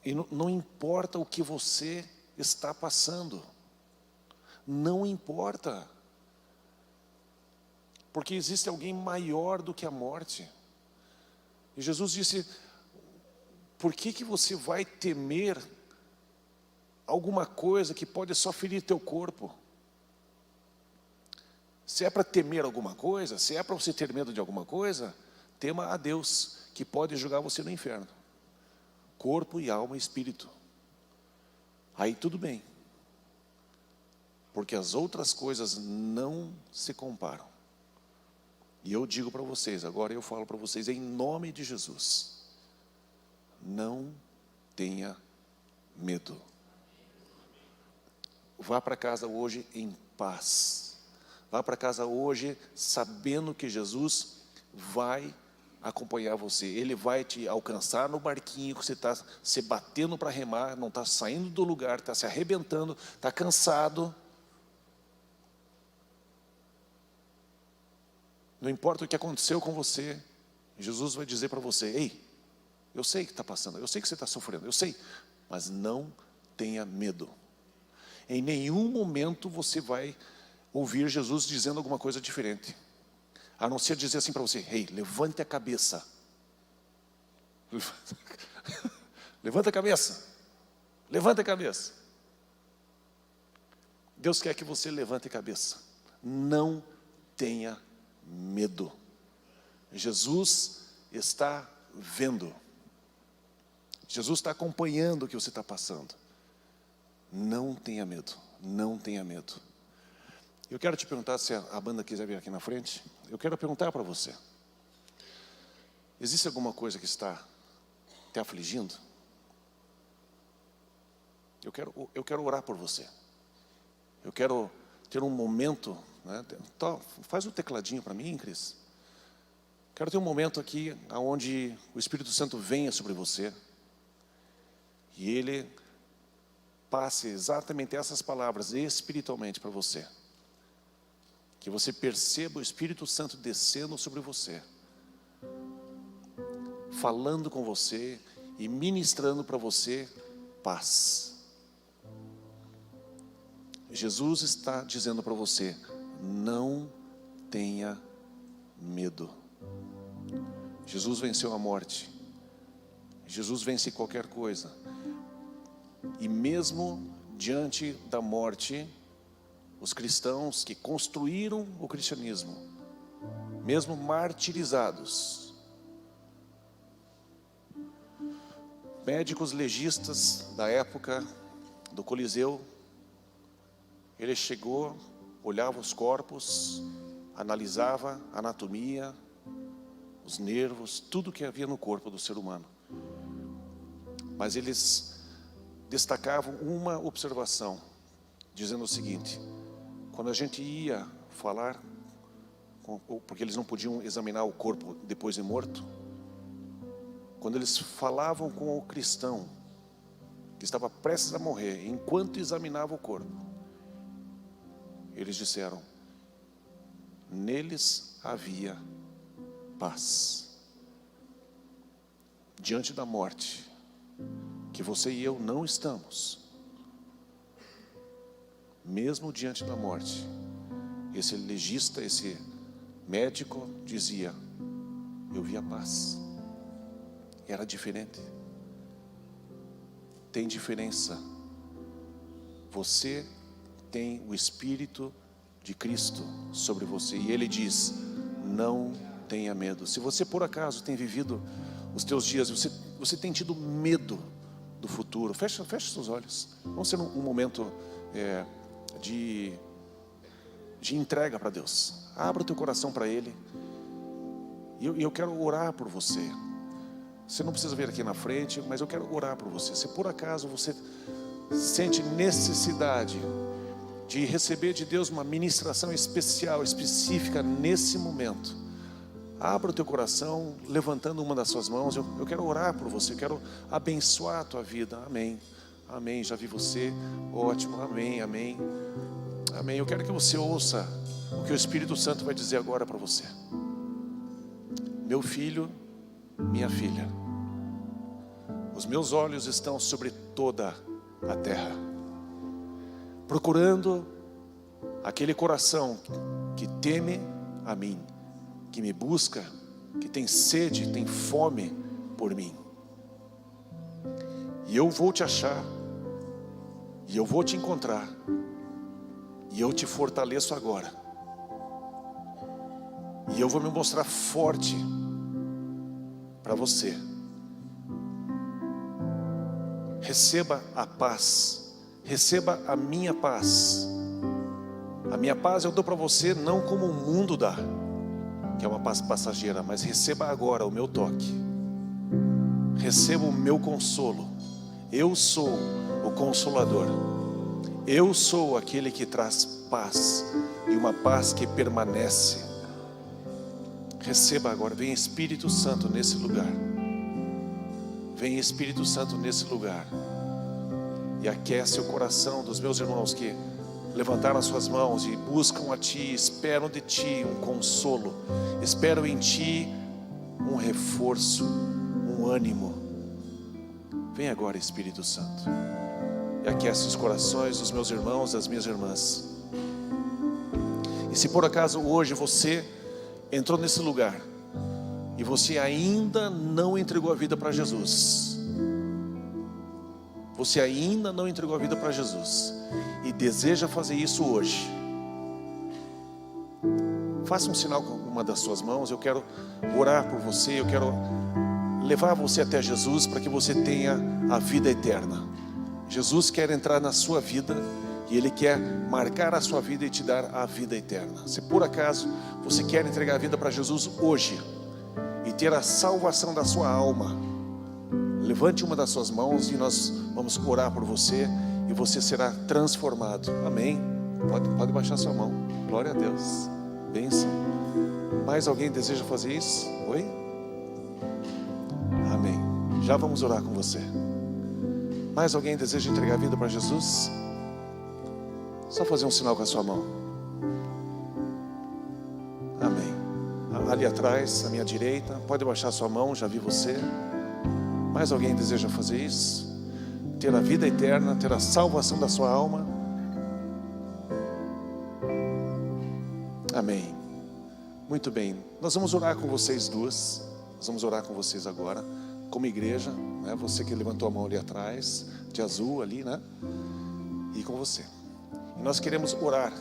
e não importa o que você está passando, não importa, porque existe alguém maior do que a morte. E Jesus disse, por que você vai temer alguma coisa que pode só ferir teu corpo? Se é para temer alguma coisa, se é para você ter medo de alguma coisa, tema a Deus, que pode julgar você no inferno. Corpo e alma e espírito. Aí tudo bem. Porque as outras coisas não se comparam. E eu digo para vocês, agora eu falo para vocês em nome de Jesus. Não tenha medo. Vá para casa hoje em paz. Vá para casa hoje sabendo que Jesus vai acompanhar você. Ele vai te alcançar no barquinho que você está se batendo para remar, não está saindo do lugar, está se arrebentando, está cansado. Não importa o que aconteceu com você, Jesus vai dizer para você: ei, eu sei que está passando, eu sei que você está sofrendo, eu sei, mas não tenha medo. Em nenhum momento você vai ouvir Jesus dizendo alguma coisa diferente, a não ser dizer assim para você: ei, levante a cabeça. Levanta a cabeça. Levanta a cabeça. Deus quer que você levante a cabeça. Não tenha medo. Jesus está vendo. Jesus está acompanhando o que você está passando. Não tenha medo. Não tenha medo. Eu quero te perguntar, se a banda quiser vir aqui na frente, eu quero perguntar para você: existe alguma coisa que está te afligindo? Eu quero orar por você. Eu quero ter um momento, né? Faz o tecladinho para mim, Cris. Quero ter um momento aqui onde o Espírito Santo venha sobre você e Ele passe exatamente essas palavras espiritualmente para você. Que você perceba o Espírito Santo descendo sobre você, falando com você e ministrando para você paz. Jesus está dizendo para você: não tenha medo. Jesus venceu a morte. Jesus vence qualquer coisa. E mesmo diante da morte, os cristãos que construíram o cristianismo, mesmo martirizados, médicos legistas da época do Coliseu, ele chegou, olhava os corpos, analisava a anatomia, os nervos, tudo que havia no corpo do ser humano. Mas eles destacavam uma observação, dizendo o seguinte: quando a gente ia falar, porque eles não podiam examinar o corpo depois de morto, quando eles falavam com o cristão que estava prestes a morrer, enquanto examinava o corpo, eles disseram: neles havia paz. Diante da morte, que você e eu não estamos, mesmo diante da morte, esse legista, esse médico dizia: eu vi a paz. Era diferente. Tem diferença. Você tem o Espírito de Cristo sobre você, e Ele diz: não tenha medo. Se você por acaso tem vivido os teus dias, você tem tido medo do futuro, fecha seus olhos. Vamos ter um momento de entrega para Deus. Abra o teu coração para Ele. E eu quero orar por você. Você não precisa vir aqui na frente, mas eu quero orar por você. Se por acaso você sente necessidade de receber de Deus uma ministração especial, específica nesse momento, abra o teu coração, levantando uma das suas mãos. Eu quero orar por você, eu quero abençoar a tua vida. Amém, amém, já vi você, ótimo, amém, amém, amém. Eu quero que você ouça o que o Espírito Santo vai dizer agora para você. Meu filho, minha filha, os meus olhos estão sobre toda a terra, procurando aquele coração que teme a mim, que me busca, que tem sede, tem fome por mim. E eu vou te achar, e eu vou te encontrar, e eu te fortaleço agora, e eu vou me mostrar forte para você. Receba a paz, receba a minha paz. A minha paz eu dou para você não como o mundo dá, que é uma paz passageira, mas receba agora o meu toque. Receba o meu consolo. Eu sou o Consolador. Eu sou aquele que traz paz, e uma paz que permanece. Receba agora, vem Espírito Santo nesse lugar. Vem Espírito Santo nesse lugar. E aquece o coração dos meus irmãos que levantaram as suas mãos e buscam a Ti, esperam de Ti um consolo, esperam em Ti um reforço, um ânimo. Vem agora, Espírito Santo, e aquece os corações dos meus irmãos, das minhas irmãs. E se por acaso hoje você entrou nesse lugar e você ainda não entregou a vida para Jesus, você ainda não entregou a vida para Jesus e deseja fazer isso hoje, faça um sinal com uma das suas mãos. Eu quero orar por você, eu quero levar você até Jesus para que você tenha a vida eterna. Jesus quer entrar na sua vida e Ele quer marcar a sua vida e te dar a vida eterna. Se por acaso você quer entregar a vida para Jesus hoje e ter a salvação da sua alma, levante uma das suas mãos e nós vamos orar por você e você será transformado. Amém? Pode baixar sua mão. Glória a Deus. Bênção. Mais alguém deseja fazer isso? Oi? Amém. Já vamos orar com você. Mais alguém deseja entregar a vida para Jesus? Só fazer um sinal com a sua mão. Amém. Ali atrás, à minha direita, pode baixar sua mão, já vi você. Mais alguém deseja fazer isso? Ter a vida eterna, ter a salvação da sua alma? Amém. Muito bem. Nós vamos orar com vocês duas. Nós vamos orar com vocês agora, como igreja, né? Você que levantou a mão ali atrás, de azul ali, né? E com você. E nós queremos orar.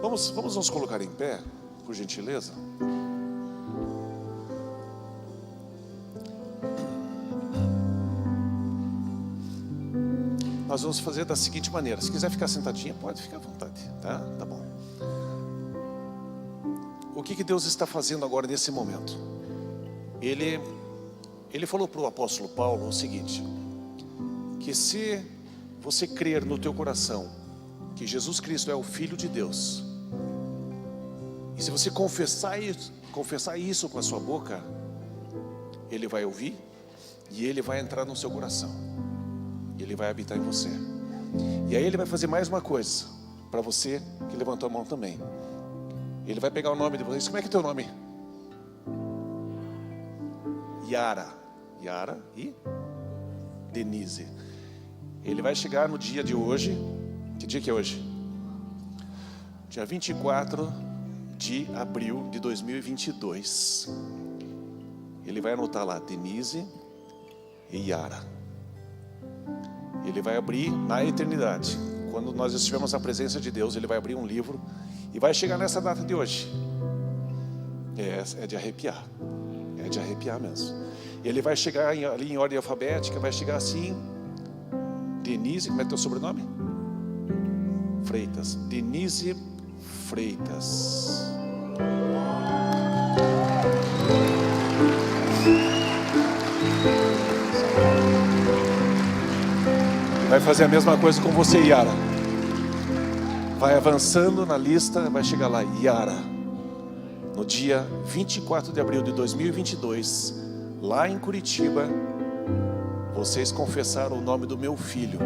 Vamos nos colocar em pé, por gentileza. Nós vamos fazer da seguinte maneira. Se quiser ficar sentadinha, pode ficar à vontade, tá? Tá bom. O que Deus está fazendo agora nesse momento? Ele falou para o apóstolo Paulo o seguinte: que se você crer no teu coração que Jesus Cristo é o Filho de Deus, e se você confessar isso com a sua boca, Ele vai ouvir e Ele vai entrar no seu coração. Ele vai habitar em você. E aí Ele vai fazer mais uma coisa para você que levantou a mão também. Ele vai pegar o nome de vocês. Como é que é o teu nome? Yara e Denise. Ele vai chegar no dia de hoje. Que dia que é hoje? Dia 24 de abril de 2022. Ele vai anotar lá Denise e Yara. Ele vai abrir na eternidade. Quando nós estivermos na presença de Deus, Ele vai abrir um livro e vai chegar nessa data de hoje. É de arrepiar. É de arrepiar mesmo. Ele vai chegar ali em ordem alfabética, vai chegar assim. Denise, como é teu sobrenome? Freitas. Denise Freitas. Vai fazer a mesma coisa com você, Yara. Vai avançando na lista, vai chegar lá, Yara. No dia 24 de abril de 2022, lá em Curitiba, vocês confessaram o nome do meu filho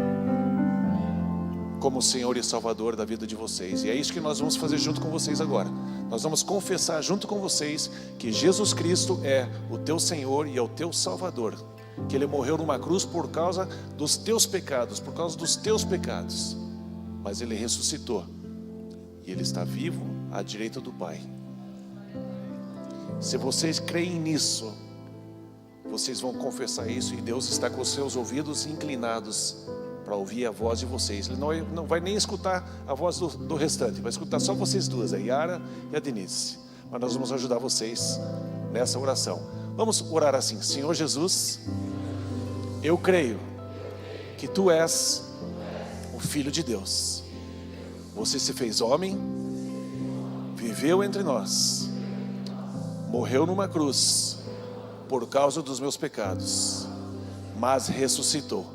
como Senhor e Salvador da vida de vocês. E é isso que nós vamos fazer junto com vocês agora. Nós vamos confessar junto com vocês que Jesus Cristo é o teu Senhor e é o teu Salvador. Que Ele morreu numa cruz por causa dos teus pecados, por causa dos teus pecados. Mas Ele ressuscitou. E Ele está vivo à direita do Pai. Se vocês creem nisso, vocês vão confessar isso e Deus está com os seus ouvidos inclinados para ouvir a voz de vocês. Ele não vai nem escutar a voz do restante, vai escutar só vocês duas, a Yara e a Denise. Mas nós vamos ajudar vocês nessa oração. Vamos orar assim: Senhor Jesus, eu creio que Tu és o Filho de Deus. Você se fez homem, viveu entre nós, morreu numa cruz por causa dos meus pecados, mas ressuscitou.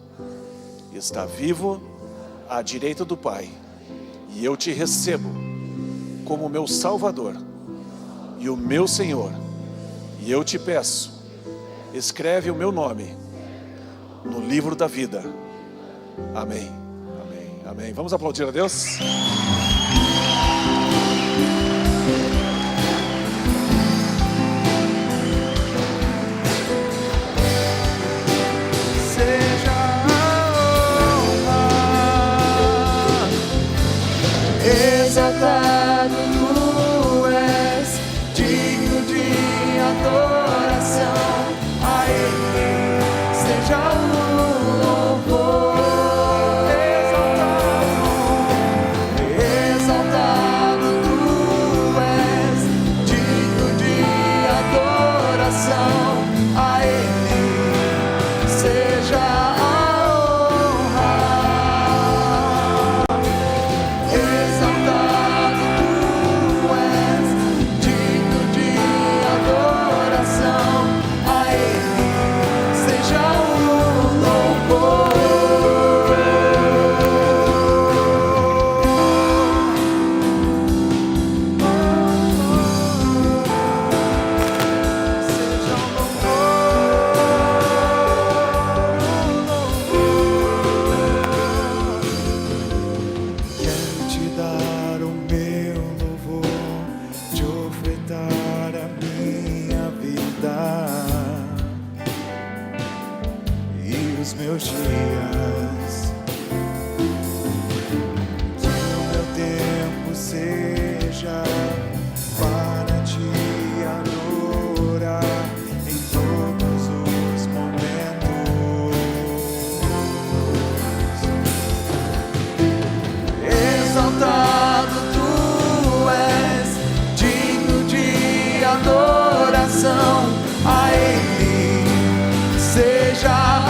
Está vivo à direita do Pai. E eu Te recebo como meu Salvador e o meu Senhor. E eu te peço, escreve o meu nome no livro da vida. Amém. Amém. Amém. Vamos aplaudir a Deus? Exaltado tu és, digno de adoração, a Ele seja o louvor. Exaltado tu és, digno de adoração, a Ele seja a meus dias, que o meu tempo seja para te adorar em todos os momentos. Exaltado tu és, digno de adoração, a Ele seja a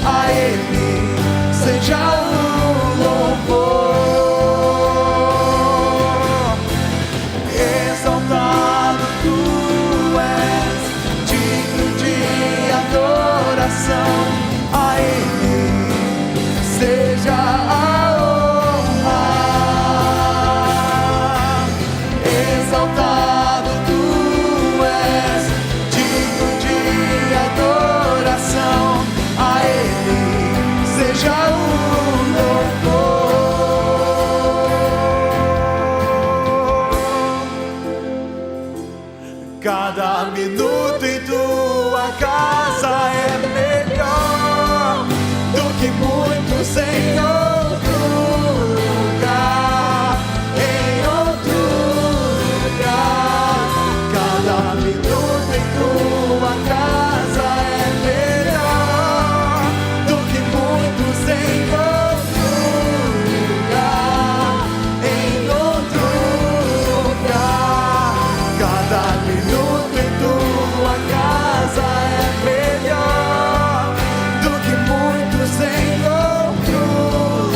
a Ele seja o louvor. Exaltado tu és, digno de adoração, a Ele seja a honra. Exaltado tu és, digno de adoração, a Ele seja o louvor. Cada minuto em tua casa é melhor do que muitos em outro lugar, em outro lugar. Cada minuto em tua casa é melhor do que muitos em outro lugar, em outro lugar. Cada minuto em tua casa é melhor do que muitos em outro lugar.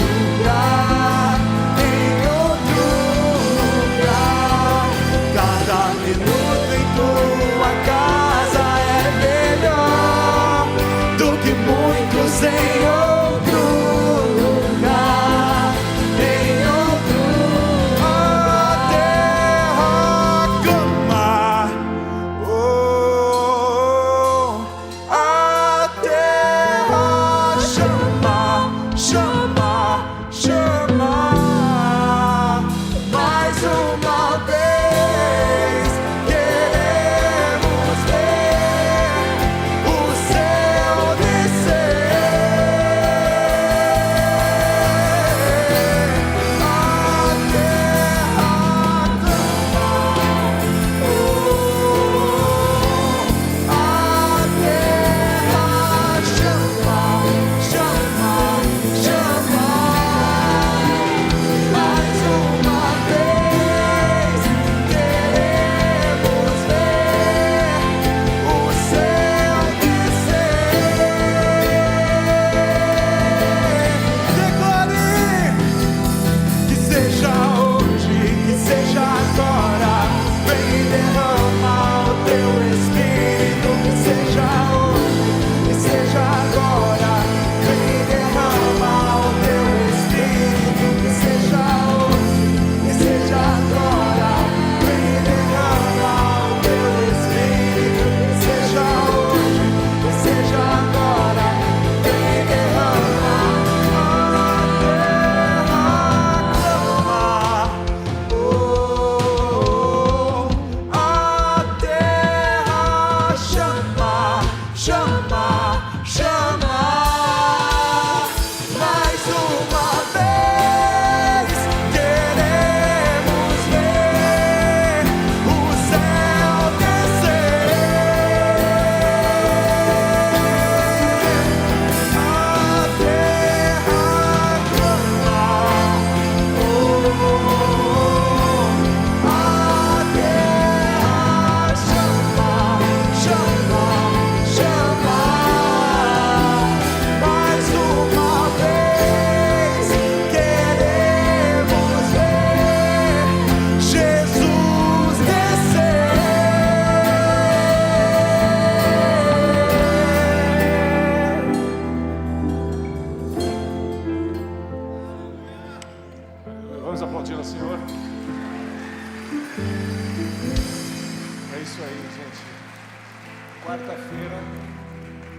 É isso aí, gente. Quarta-feira,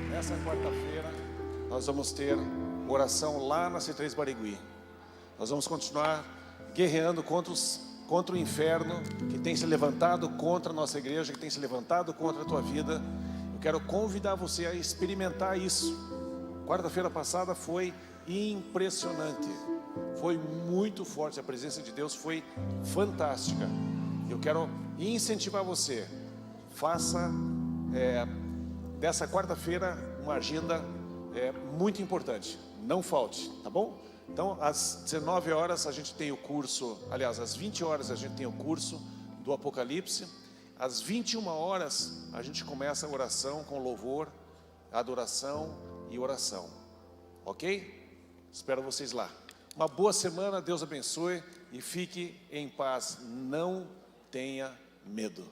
nessa quarta-feira, nós vamos ter oração lá na C3 Barigui. Nós vamos continuar guerreando contra o inferno que tem se levantado contra a nossa igreja, que tem se levantado contra a tua vida. Eu quero convidar você a experimentar isso. Quarta-feira passada foi impressionante, foi muito forte, a presença de Deus foi fantástica. Eu quero incentivar você, faça dessa quarta-feira uma agenda muito importante, não falte, tá bom? Então às 19 horas a gente tem o curso, aliás às 20 horas a gente tem o curso do Apocalipse. Às 21 horas a gente começa a oração com louvor, adoração e oração, ok? Espero vocês lá. Uma boa semana, Deus abençoe e fique em paz, não tenha medo.